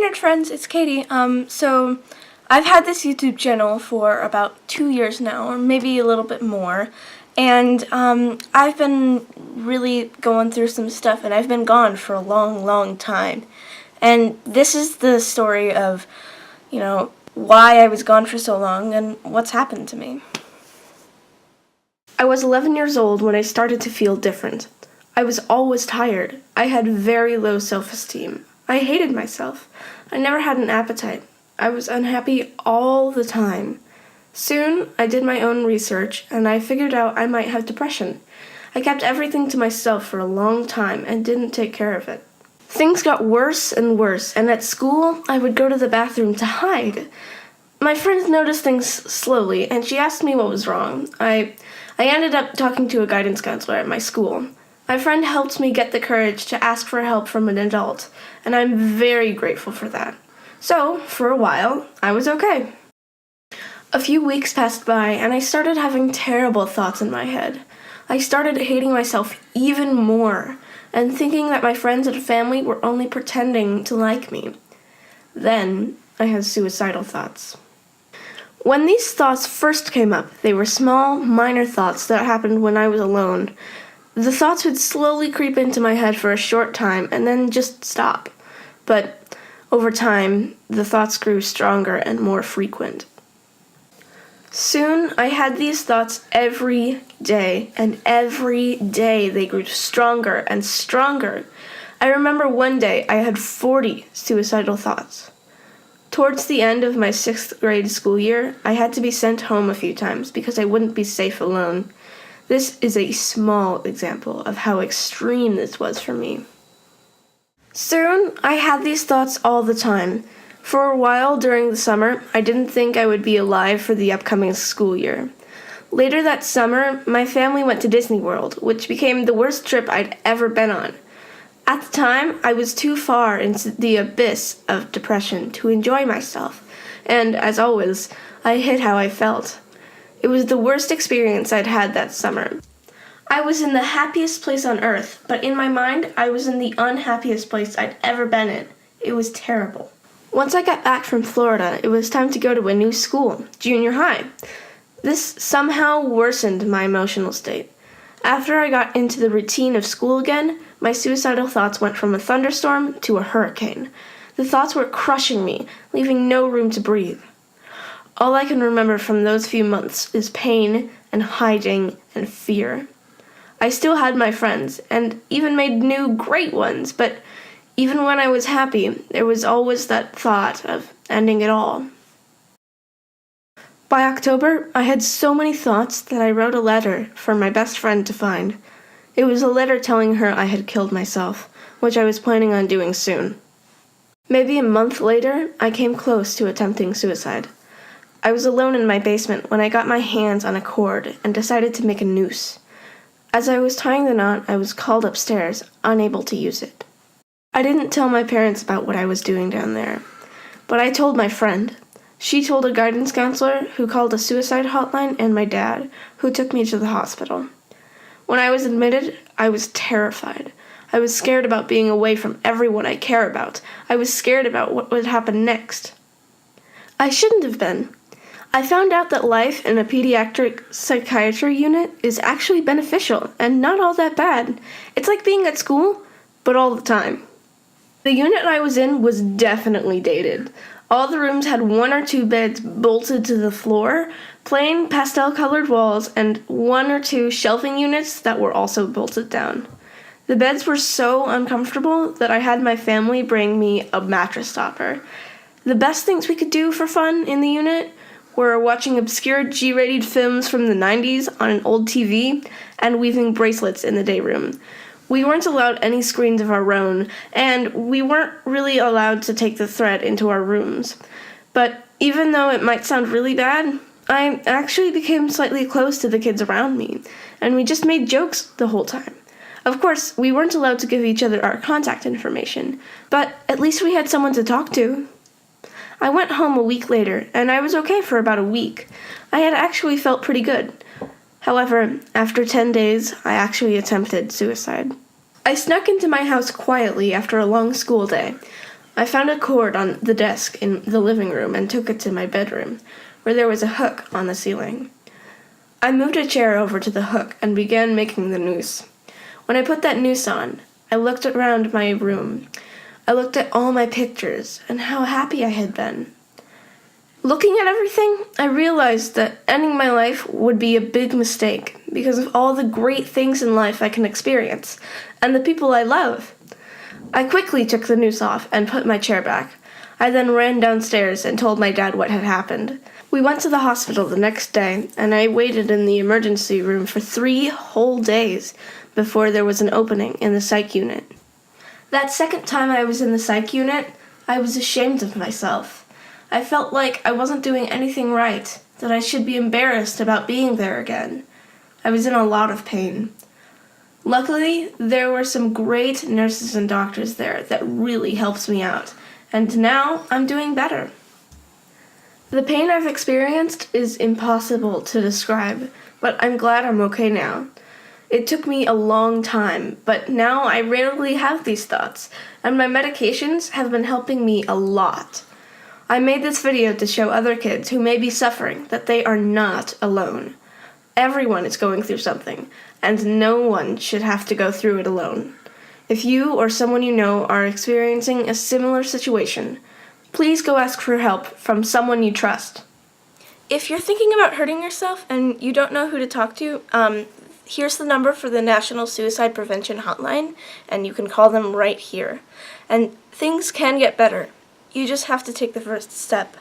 nerd friends, it's Katy. So I've had this YouTube channel for about 2 years now, or maybe a little bit more, and I've been really going through some stuff, and I've been gone for a long time. And this is the story of, why I was gone for so long and what's happened to me. I was 11 years old when I started to feel different. I was always tired. I had very low self-esteem. I hated myself. I never had an appetite. I was unhappy all the time. Soon, I did my own research, and I figured out I might have depression. I kept everything to myself for a long time and didn't take care of it. Things got worse and worse, and at school, I would go to the bathroom to hide. My friend noticed things slowly, and she asked me what was wrong. I ended up talking to a guidance counselor at my school. My friend helped me get the courage to ask for help from an adult, and I'm very grateful for that. So, for a while, I was okay. A few weeks passed by, and I started having terrible thoughts in my head. I started hating myself even more, and thinking that my friends and family were only pretending to like me. Then, I had suicidal thoughts. When these thoughts first came up, they were small, minor thoughts that happened when I was alone. The thoughts would slowly creep into my head for a short time and then just stop. But over time, the thoughts grew stronger and more frequent. Soon, I had these thoughts every day, and every day they grew stronger and stronger. I remember one day I had 40 suicidal thoughts. Towards the end of my 6th grade school year, I had to be sent home a few times because I wouldn't be safe alone. This is a small example of how extreme this was for me. Soon, I had these thoughts all the time. For a while during the summer, I didn't think I would be alive for the upcoming school year. Later that summer, my family went to Disney World, which became the worst trip I'd ever been on. At the time, I was too far into the abyss of depression to enjoy myself, and as always, I hid how I felt. It was the worst experience I'd had that summer. I was in the happiest place on earth, but in my mind, I was in the unhappiest place I'd ever been in. It was terrible. Once I got back from Florida, it was time to go to a new school, junior high. This somehow worsened my emotional state. After I got into the routine of school again, my suicidal thoughts went from a thunderstorm to a hurricane. The thoughts were crushing me, leaving no room to breathe. All I can remember from those few months is pain and hiding and fear. I still had my friends, and even made new great ones, but even when I was happy, there was always that thought of ending it all. By October, I had so many thoughts that I wrote a letter for my best friend to find. It was a letter telling her I had killed myself, which I was planning on doing soon. Maybe a month later, I came close to attempting suicide. I was alone in my basement when I got my hands on a cord and decided to make a noose. As I was tying the knot, I was called upstairs, unable to use it. I didn't tell my parents about what I was doing down there, but I told my friend. She told a guidance counselor who called a suicide hotline and my dad, who took me to the hospital. When I was admitted, I was terrified. I was scared about being away from everyone I care about. I was scared about what would happen next. I shouldn't have been. I found out that life in a pediatric psychiatry unit is actually beneficial and not all that bad. It's like being at school, but all the time. The unit I was in was definitely dated. All the rooms had 1 or 2 beds bolted to the floor, plain pastel-colored walls, and 1 or 2 shelving units that were also bolted down. The beds were so uncomfortable that I had my family bring me a mattress topper. The best things we could do for fun in the unit were watching obscure G-rated films from the 90s on an old TV and weaving bracelets in the day room. We weren't allowed any screens of our own, and we weren't really allowed to take the thread into our rooms. But even though it might sound really bad, I actually became slightly close to the kids around me, and we just made jokes the whole time. Of course, we weren't allowed to give each other our contact information, but at least we had someone to talk to. I went home a week later, and I was okay for about a week. I had actually felt pretty good. However, after 10 days, I actually attempted suicide. I snuck into my house quietly after a long school day. I found a cord on the desk in the living room and took it to my bedroom, where there was a hook on the ceiling. I moved a chair over to the hook and began making the noose. When I put that noose on, I looked around my room. I looked at all my pictures and how happy I had been. Looking at everything, I realized that ending my life would be a big mistake because of all the great things in life I can experience and the people I love. I quickly took the noose off and put my chair back. I then ran downstairs and told my dad what had happened. We went to the hospital the next day, and I waited in the emergency room for 3 whole days before there was an opening in the psych unit. That second time I was in the psych unit, I was ashamed of myself. I felt like I wasn't doing anything right, that I should be embarrassed about being there again. I was in a lot of pain. Luckily, there were some great nurses and doctors there that really helped me out, and now I'm doing better. The pain I've experienced is impossible to describe, but I'm glad I'm okay now. It took me a long time, but now I rarely have these thoughts, and my medications have been helping me a lot. I made this video to show other kids who may be suffering that they are not alone. Everyone is going through something, and no one should have to go through it alone. If you or someone you know are experiencing a similar situation, please go ask for help from someone you trust. If you're thinking about hurting yourself and you don't know who to talk to, here's the number for the National Suicide Prevention Hotline, and you can call them right here. And things can get better. You just have to take the first step.